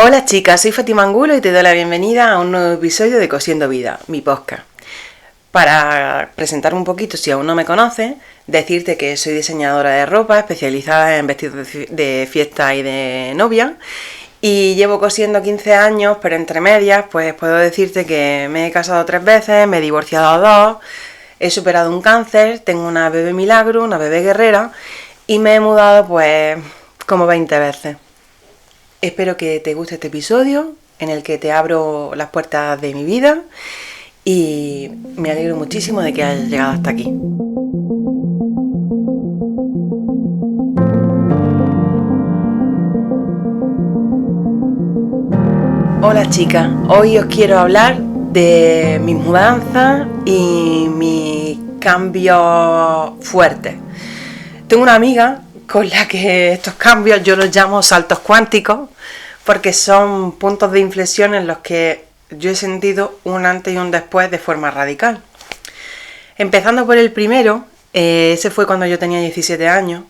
Hola chicas, soy Fátima Angulo y te doy la bienvenida a un nuevo episodio de Cosiendo Vida, mi podcast. Para presentarme un poquito, si aún no me conoces, decirte que soy diseñadora de ropa especializada en vestidos de fiesta y de novia y llevo cosiendo 15 años, pero entre medias pues puedo decirte que me he casado 3 veces, me he divorciado 2, he superado un cáncer, tengo una bebé milagro, una bebé guerrera y me he mudado pues como 20 veces. Espero que te guste este episodio en el que te abro las puertas de mi vida y me alegro muchísimo de que hayas llegado hasta aquí. Hola chicas, hoy os quiero hablar de mis mudanzas y mis cambios fuertes. Tengo una amiga con la que estos cambios yo los llamo saltos cuánticos porque son puntos de inflexión en los que yo he sentido un antes y un después de forma radical. Empezando por el primero, ese fue cuando yo tenía 17 años,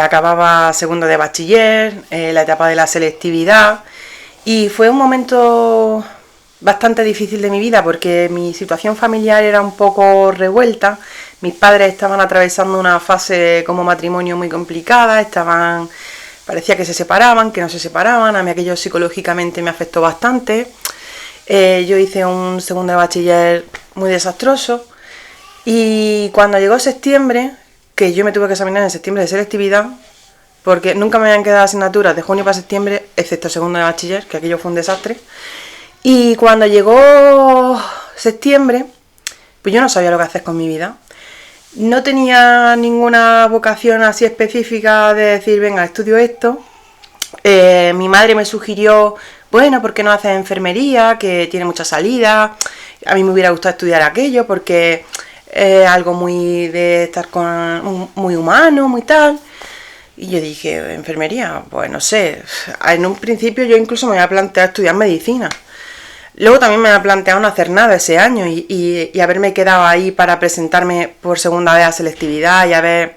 acababa segundo de bachiller, la etapa de la selectividad y fue un momento bastante difícil de mi vida porque mi situación familiar era un poco revuelta. Mis padres estaban atravesando una fase como matrimonio muy complicada, parecía que se separaban, que no se separaban, a mí aquello psicológicamente me afectó bastante. Yo hice un segundo de bachiller muy desastroso y cuando llegó septiembre, que yo me tuve que examinar en septiembre de selectividad, porque nunca me habían quedado asignaturas de junio para septiembre, excepto segundo de bachiller, que aquello fue un desastre. Y cuando llegó septiembre, pues yo no sabía lo que hacer con mi vida. No tenía ninguna vocación así específica de decir, venga, estudio esto. Mi madre me sugirió, bueno, ¿por qué no haces enfermería? Que tiene mucha salida. A mí me hubiera gustado estudiar aquello porque es algo muy de estar con muy humano, muy tal. Y yo dije, ¿enfermería? Pues no sé. En un principio yo incluso me había planteado estudiar medicina. Luego también me había planteado no hacer nada ese año y haberme quedado ahí para presentarme por segunda vez a selectividad y haber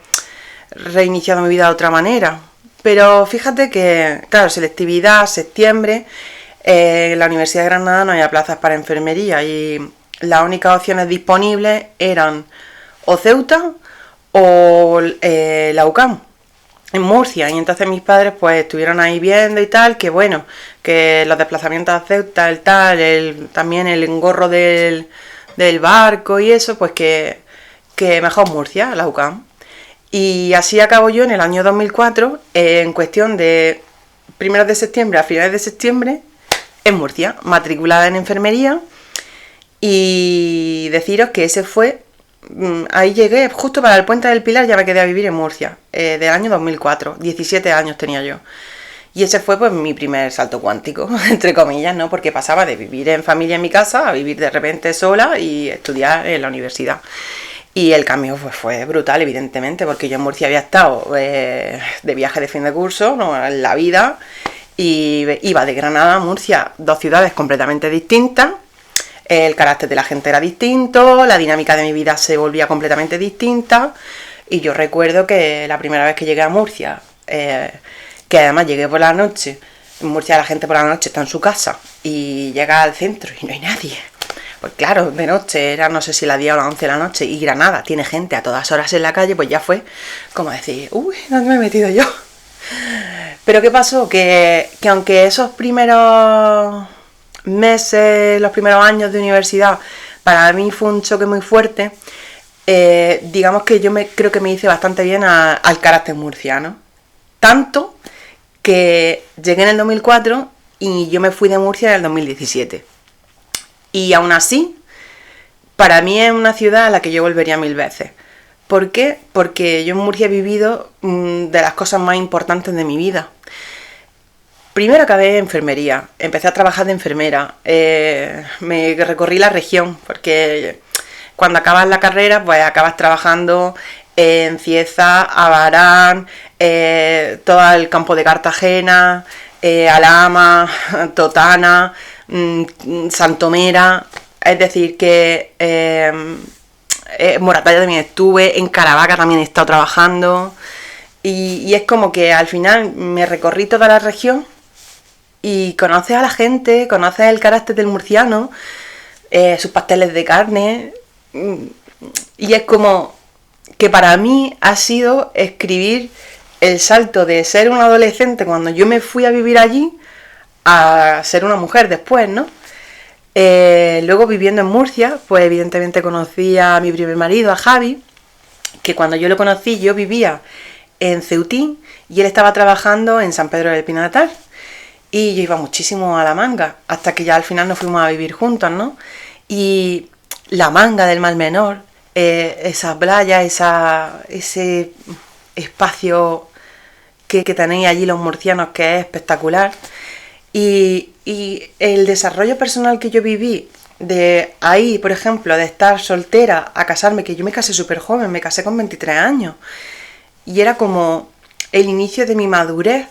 reiniciado mi vida de otra manera. Pero fíjate que, claro, selectividad, septiembre, en la Universidad de Granada no había plazas para enfermería y las únicas opciones disponibles eran o Ceuta o la UCAM en Murcia, y entonces mis padres pues estuvieron ahí viendo y tal, que bueno, que los desplazamientos a Ceuta, también el engorro del barco y eso, pues que mejor Murcia, la UCAM. Y así acabo yo en el año 2004, en cuestión de primeros de septiembre a finales de septiembre, en Murcia, matriculada en enfermería, y deciros que ese fue... Ahí llegué, justo para el Puente del Pilar ya me quedé a vivir en Murcia, del año 2004, 17 años tenía yo. Y ese fue pues mi primer salto cuántico, entre comillas, ¿no? Porque pasaba de vivir en familia en mi casa a vivir de repente sola y estudiar en la universidad. Y el cambio pues fue brutal, evidentemente, porque yo en Murcia había estado de viaje de fin de curso, ¿no? En la vida, y iba de Granada a Murcia, dos ciudades completamente distintas. El carácter de la gente era distinto, la dinámica de mi vida se volvía completamente distinta. Y yo recuerdo que la primera vez que llegué a Murcia, que además llegué por la noche, en Murcia la gente por la noche está en su casa y llega al centro y no hay nadie. Pues claro, de noche era no sé si las 10 o las 11 de la noche y Granada tiene gente a todas horas en la calle, pues ya fue como decir, uy, ¿dónde me he metido yo? Pero ¿qué pasó? Que aunque esos primeros meses, los primeros años de universidad, para mí fue un choque muy fuerte, digamos que yo creo que me hice bastante bien al carácter murciano. Tanto que llegué en el 2004 y yo me fui de Murcia en el 2017. Y aún así, para mí es una ciudad a la que yo volvería 1000 veces. ¿Por qué? Porque yo en Murcia he vivido de las cosas más importantes de mi vida. Primero acabé enfermería, empecé a trabajar de enfermera, me recorrí la región, porque cuando acabas la carrera, pues acabas trabajando en Cieza, Abarán, todo el campo de Cartagena, Alhama, Totana, Santomera, es decir que Moratalla también estuve, en Caravaca también he estado trabajando, y es como que al final me recorrí toda la región. y conoces a la gente, conoces el carácter del murciano, sus pasteles de carne, y es como que para mí ha sido escribir el salto de ser un adolescente cuando yo me fui a vivir allí a ser una mujer después, ¿no? Luego viviendo en Murcia, pues evidentemente conocí a mi primer marido, a Javi, que cuando yo lo conocí yo vivía en Ceutín y él estaba trabajando en San Pedro del Pinatar y yo iba muchísimo a La Manga, hasta que ya al final nos fuimos a vivir juntos, ¿no? Y La Manga del Mar Menor, esa playa, ese espacio que tenéis allí los murcianos, que es espectacular. Y el desarrollo personal que yo viví de ahí, por ejemplo, de estar soltera a casarme, que yo me casé súper joven, me casé con 23 años, y era como el inicio de mi madurez.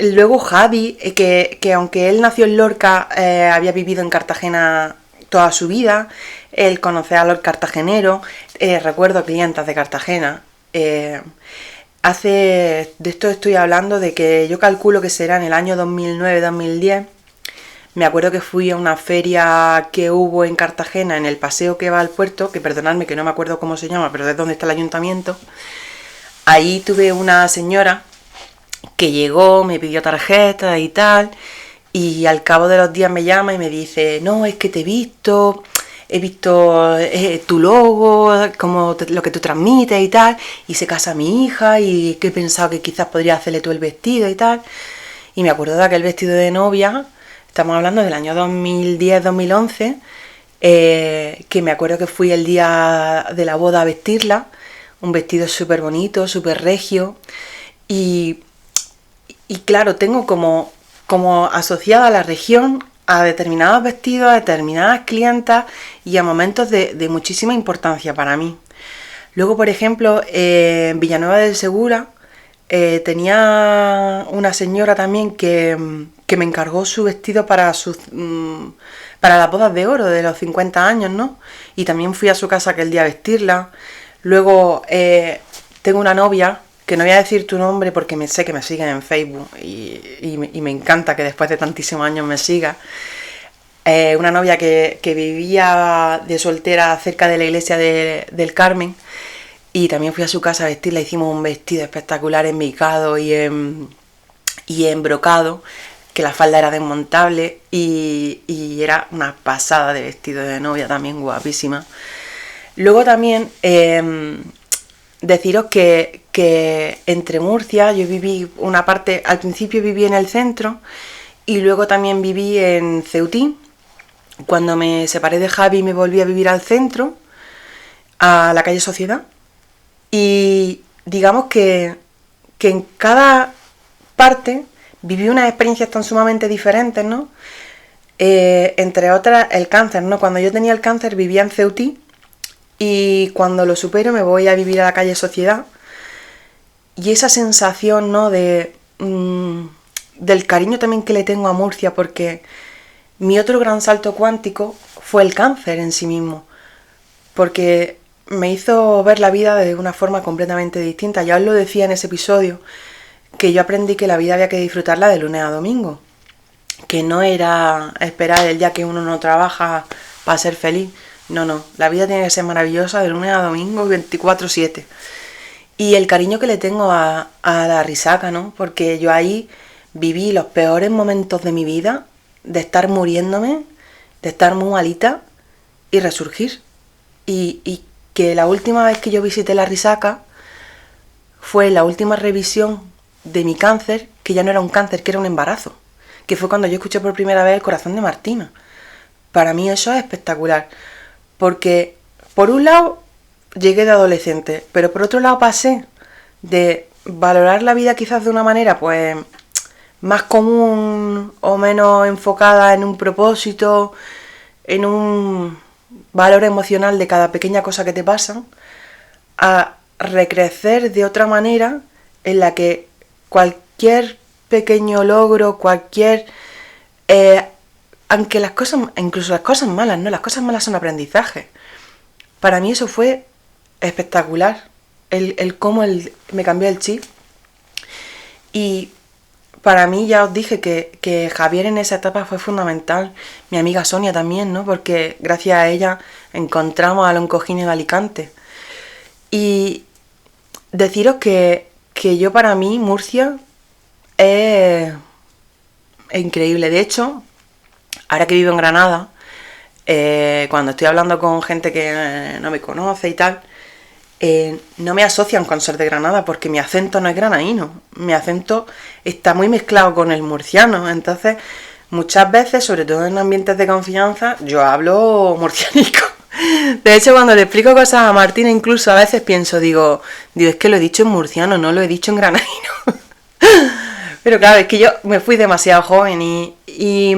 Luego Javi, que aunque él nació en Lorca, había vivido en Cartagena toda su vida, él conocía a los cartageneros, recuerdo clientas de Cartagena. De esto estoy hablando de que yo calculo que será en el año 2009-2010. Me acuerdo que fui a una feria que hubo en Cartagena, en el paseo que va al puerto, que perdonadme que no me acuerdo cómo se llama, pero es donde está el ayuntamiento. Ahí tuve una señora que llegó, me pidió tarjeta y tal, y al cabo de los días me llama y me dice, no, es que te he visto tu logo, lo que tú transmites y tal, y se casa mi hija y que he pensado que quizás podría hacerle tú el vestido y tal. Y me acuerdo de aquel vestido de novia, estamos hablando del año 2010-2011, que me acuerdo que fui el día de la boda a vestirla, un vestido súper bonito, súper regio, y claro, tengo como asociada a la región a determinados vestidos, a determinadas clientas y a momentos de muchísima importancia para mí. Luego, por ejemplo, en Villanueva del Segura tenía una señora también que me encargó su vestido para las bodas de oro de los 50 años, ¿no? Y también fui a su casa aquel día a vestirla. Luego tengo una novia, que no voy a decir tu nombre porque sé que me siguen en Facebook y me encanta que después de tantísimos años me siga. Una novia que vivía de soltera cerca de la iglesia del Carmen, y también fui a su casa a vestirla. Hicimos un vestido espectacular en micado y en brocado, que la falda era desmontable y era una pasada de vestido de novia, también guapísima. Luego también deciros que entre Murcia, yo viví una parte, al principio viví en el centro y luego también viví en Ceutín. Cuando me separé de Javi me volví a vivir al centro, a la calle Sociedad, y digamos que en cada parte viví unas experiencias tan sumamente diferentes, ¿no? Entre otras el cáncer, ¿no? Cuando yo tenía el cáncer vivía en Ceutín y cuando lo supero me voy a vivir a la calle Sociedad. Y esa sensación, ¿no? Del cariño también que le tengo a Murcia, porque mi otro gran salto cuántico fue el cáncer en sí mismo, porque me hizo ver la vida de una forma completamente distinta. Ya os lo decía en ese episodio, que yo aprendí que la vida había que disfrutarla de lunes a domingo, que no era esperar el día que uno no trabaja para ser feliz. No, la vida tiene que ser maravillosa de lunes a domingo 24/7. Y el cariño que le tengo a la risaca, ¿no? Porque yo ahí viví los peores momentos de mi vida, de estar muriéndome, de estar muy malita y resurgir. Y que la última vez que yo visité la risaca fue la última revisión de mi cáncer, que ya no era un cáncer, que era un embarazo, que fue cuando yo escuché por primera vez El corazón de Martina. Para mí eso es espectacular, porque por un lado llegué de adolescente, pero por otro lado pasé de valorar la vida quizás de una manera pues más común o menos enfocada en un propósito, en un valor emocional de cada pequeña cosa que te pasa, a recrecer de otra manera en la que cualquier pequeño logro, aunque las cosas, incluso las cosas malas, ¿no? Las cosas malas son aprendizaje. Para mí eso fue espectacular, el cómo me cambió el chip. Y para mí ya os dije que Javier en esa etapa fue fundamental. Mi amiga Sonia también, ¿no? Porque gracias a ella encontramos a los Oncojines de Alicante. Y deciros que yo para mí Murcia es increíble. De hecho, ahora que vivo en Granada, cuando estoy hablando con gente que no me conoce y tal, no me asocian con ser de Granada porque mi acento no es granadino. Mi acento está muy mezclado con el murciano. Entonces, muchas veces, sobre todo en ambientes de confianza, yo hablo murcianico. De hecho, cuando le explico cosas a Martina, incluso a veces pienso, digo, es que lo he dicho en murciano, no lo he dicho en granadino. Pero claro, es que yo me fui demasiado joven y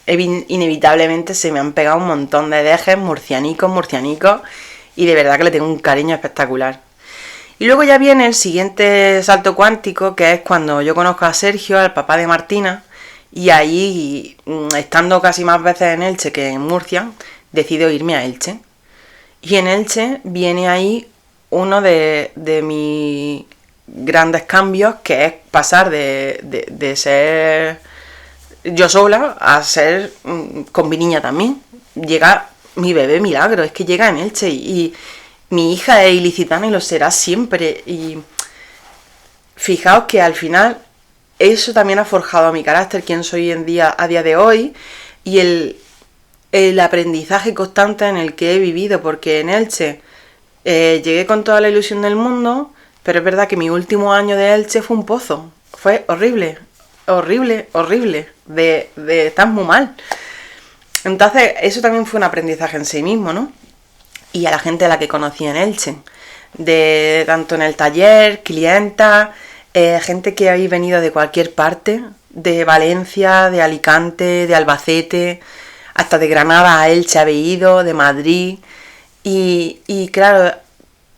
inevitablemente se me han pegado un montón de dejes murcianicos, y de verdad que le tengo un cariño espectacular. Y luego ya viene el siguiente salto cuántico, que es cuando yo conozco a Sergio, al papá de Martina, y ahí, estando casi más veces en Elche que en Murcia, decido irme a Elche. Y en Elche viene ahí uno de mis grandes cambios, que es pasar de ser yo sola a ser con mi niña también. Llega mi bebé milagro, es que llega en Elche y mi hija es ilicitana y lo será siempre. Y fijaos que al final eso también ha forjado mi carácter, quién soy a día de hoy, y el aprendizaje constante en el que he vivido, porque en Elche llegué con toda la ilusión del mundo, pero es verdad que mi último año de Elche fue un pozo, fue horrible, de estar muy mal. Entonces eso también fue un aprendizaje en sí mismo, ¿no? Y a la gente a la que conocí en Elche, de tanto en el taller, clientas, gente que habéis venido de cualquier parte, de Valencia, de Alicante, de Albacete, hasta de Granada a Elche habéis ido, de Madrid. Y claro,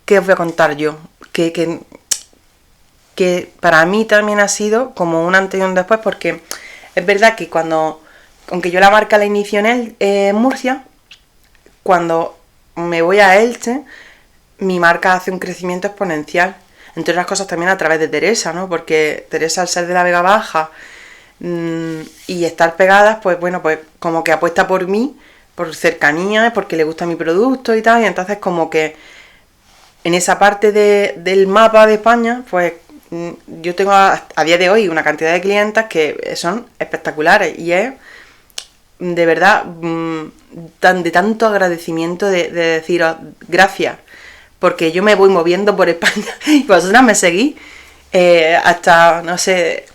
¿qué os voy a contar yo? Que para mí también ha sido como un antes y un después, porque es verdad que aunque yo la marca la inicio en Murcia, cuando me voy a Elche, mi marca hace un crecimiento exponencial. Entre otras cosas también a través de Teresa, ¿no? Porque Teresa, al ser de la Vega Baja y estar pegadas, pues bueno, pues como que apuesta por mí, por cercanía, porque le gusta mi producto y tal, y entonces como que en esa parte del mapa de España, pues yo tengo a día de hoy una cantidad de clientas que son espectaculares y es de verdad de tanto agradecimiento de deciros gracias, porque yo me voy moviendo por España y vosotras me seguís hasta, no sé,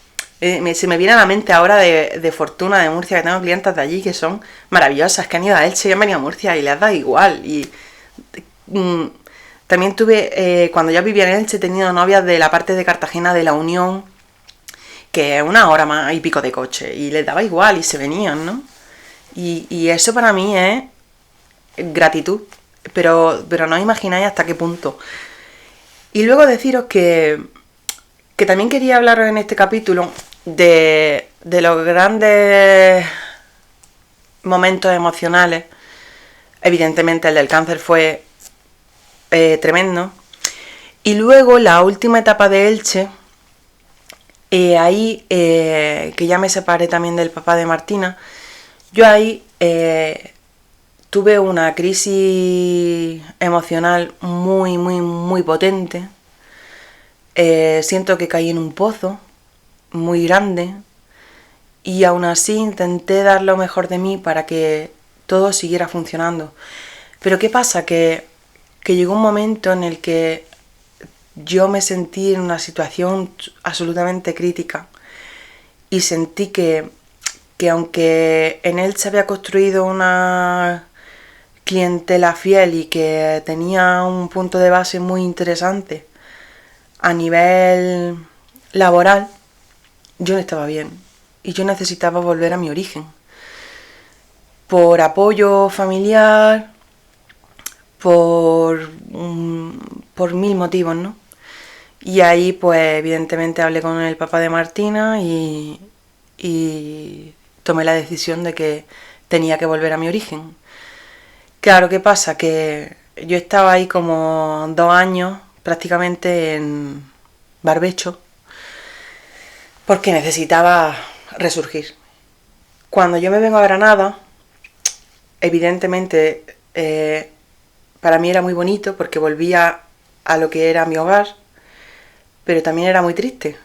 se me viene a la mente ahora de Fortuna, de Murcia, que tengo clientas de allí que son maravillosas, que han ido a Elche y han venido a Murcia y les da igual. Y también tuve, cuando ya vivía en Elche, he tenido novias de la parte de Cartagena, de La Unión, que es una hora más y pico de coche, y les daba igual y se venían, ¿no? Y eso para mí es gratitud, pero no os imagináis hasta qué punto. Y luego deciros que también quería hablaros en este capítulo de los grandes momentos emocionales. Evidentemente el del cáncer fue tremendo. Y luego la última etapa de Elche, ahí que ya me separé también del papá de Martina, yo ahí tuve una crisis emocional muy potente. Siento que caí en un pozo muy grande y aún así intenté dar lo mejor de mí para que todo siguiera funcionando. Pero ¿qué pasa? Que llegó un momento en el que yo me sentí en una situación absolutamente crítica y sentí que aunque en él se había construido una clientela fiel y que tenía un punto de base muy interesante a nivel laboral, yo no estaba bien y yo necesitaba volver a mi origen por apoyo familiar, por mil motivos, ¿no? Y ahí pues evidentemente hablé con el papá de Martina y tomé la decisión de que tenía que volver a mi origen. Claro, ¿qué pasa? Que yo estaba ahí como 2 años prácticamente en barbecho porque necesitaba resurgir. Cuando yo me vengo a Granada, evidentemente para mí era muy bonito porque volvía a lo que era mi hogar, pero también era muy triste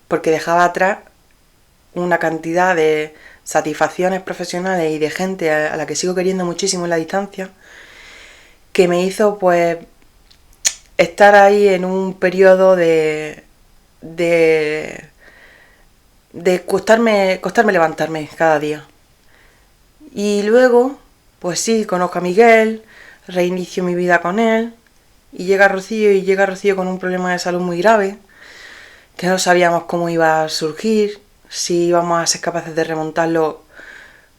porque dejaba atrás una cantidad de satisfacciones profesionales y de gente a la que sigo queriendo muchísimo en la distancia, que me hizo pues estar ahí en un periodo de costarme levantarme cada día. Y luego, pues sí, conozco a Miguel, reinicio mi vida con él, y llega Rocío con un problema de salud muy grave, que no sabíamos cómo iba a surgir, si íbamos a ser capaces de remontarlo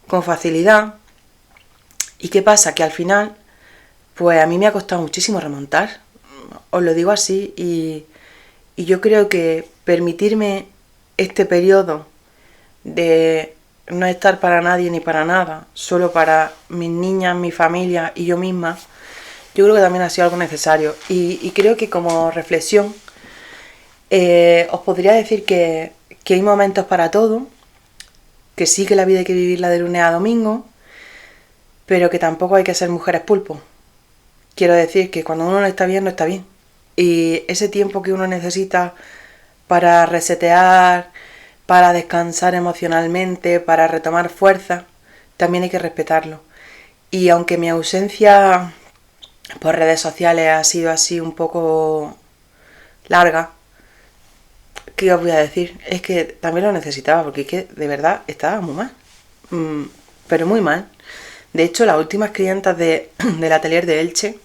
con facilidad. ¿Y qué pasa? Que al final, pues a mí me ha costado muchísimo remontar, os lo digo así, y yo creo que permitirme este periodo de no estar para nadie ni para nada, solo para mis niñas, mi familia y yo misma, yo creo que también ha sido algo necesario. Y creo que como reflexión os podría decir que hay momentos para todo, que sí que la vida hay que vivirla de lunes a domingo, pero que tampoco hay que ser mujeres pulpo. Quiero decir que cuando uno no está bien, no está bien. Y ese tiempo que uno necesita para resetear, para descansar emocionalmente, para retomar fuerza, también hay que respetarlo. Y aunque mi ausencia por redes sociales ha sido así un poco larga, ¿qué os voy a decir? Es que también lo necesitaba, porque es que de verdad estaba muy mal. Pero muy mal. De hecho, las últimas clientas del atelier de Elche,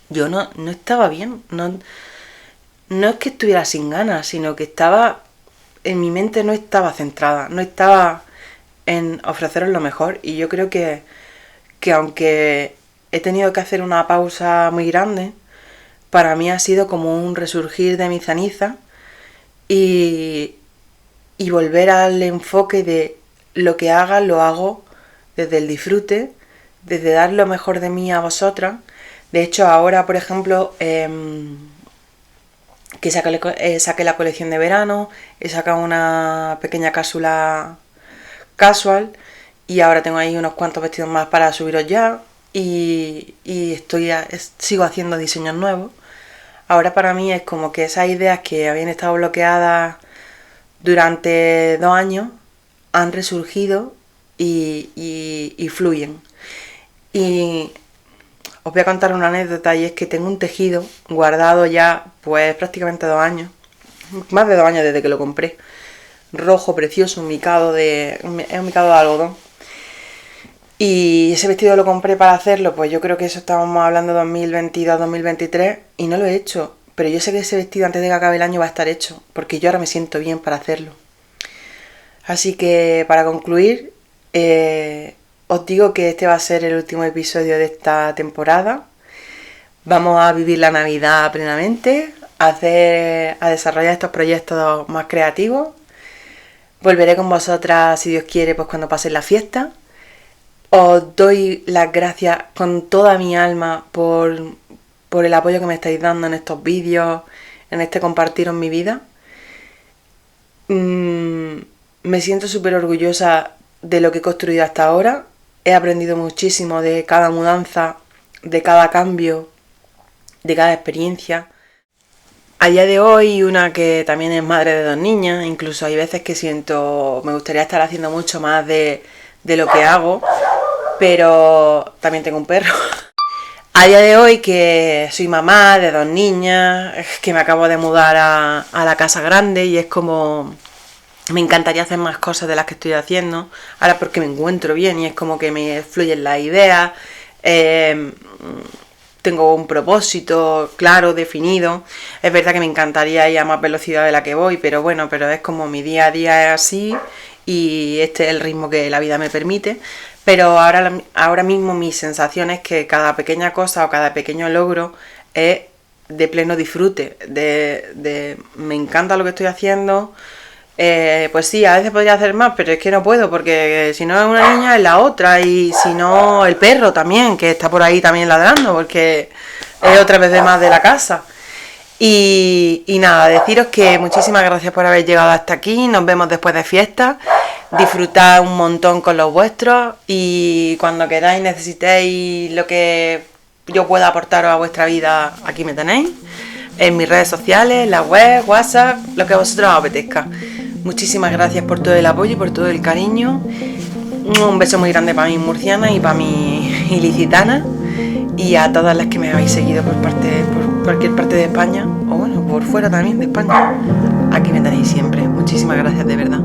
yo no estaba bien. No es que estuviera sin ganas, sino que estaba... En mi mente no estaba centrada, no estaba en ofreceros lo mejor. Y yo creo que aunque he tenido que hacer una pausa muy grande, para mí ha sido como un resurgir de mi ceniza y volver al enfoque de lo que haga, lo hago desde el disfrute, desde dar lo mejor de mí a vosotras. De hecho, ahora, por ejemplo, que saqué la colección de verano, he sacado una pequeña cápsula casual y ahora tengo ahí unos cuantos vestidos más para subiros ya y sigo haciendo diseños nuevos. Ahora para mí es como que esas ideas que habían estado bloqueadas durante 2 años han resurgido y fluyen. Y os voy a contar una anécdota, y es que tengo un tejido guardado ya pues prácticamente 2 años, más de 2 años desde que lo compré, rojo, precioso, es un micado de algodón. Y ese vestido lo compré para hacerlo, pues yo creo que eso estábamos hablando 2022-2023 y no lo he hecho. Pero yo sé que ese vestido antes de que acabe el año va a estar hecho, porque yo ahora me siento bien para hacerlo. Así que para concluir, os digo que este va a ser el último episodio de esta temporada. Vamos a vivir la Navidad plenamente, a desarrollar estos proyectos más creativos. Volveré con vosotras, si Dios quiere, pues cuando pasen la fiesta. Os doy las gracias con toda mi alma por el apoyo que me estáis dando en estos vídeos, en este compartiros mi vida. Me siento súper orgullosa de lo que he construido hasta ahora. He aprendido muchísimo de cada mudanza, de cada cambio, de cada experiencia. A día de hoy, una que también es madre de 2 niñas, incluso hay veces que me gustaría estar haciendo mucho más de lo que hago, pero también tengo un perro. A día de hoy que soy mamá de 2 niñas, que me acabo de mudar a la casa grande y es como... Me encantaría hacer más cosas de las que estoy haciendo, ahora porque me encuentro bien y es como que me fluyen las ideas, tengo un propósito claro, definido. Es verdad que me encantaría ir a más velocidad de la que voy, pero bueno, es como mi día a día es así y este es el ritmo que la vida me permite. Pero ahora mismo mi sensación es que cada pequeña cosa o cada pequeño logro es de pleno disfrute, me encanta lo que estoy haciendo. Pues sí, a veces podría hacer más, pero es que no puedo, porque si no es una niña es la otra, y si no el perro también, que está por ahí también ladrando, porque es otra vez de más de la casa. Y nada, deciros que muchísimas gracias por haber llegado hasta aquí. Nos vemos después de fiesta. Disfrutad un montón con los vuestros y cuando queráis, necesitéis lo que yo pueda aportaros a vuestra vida, aquí me tenéis. En mis redes sociales, en la web, WhatsApp, lo que a vosotros os apetezca. Muchísimas gracias por todo el apoyo y por todo el cariño. Un beso muy grande para mis murcianas y para mis ilicitanas. Y a todas las que me habéis seguido por cualquier parte de España, o bueno, por fuera también de España. Aquí me tenéis siempre. Muchísimas gracias, de verdad.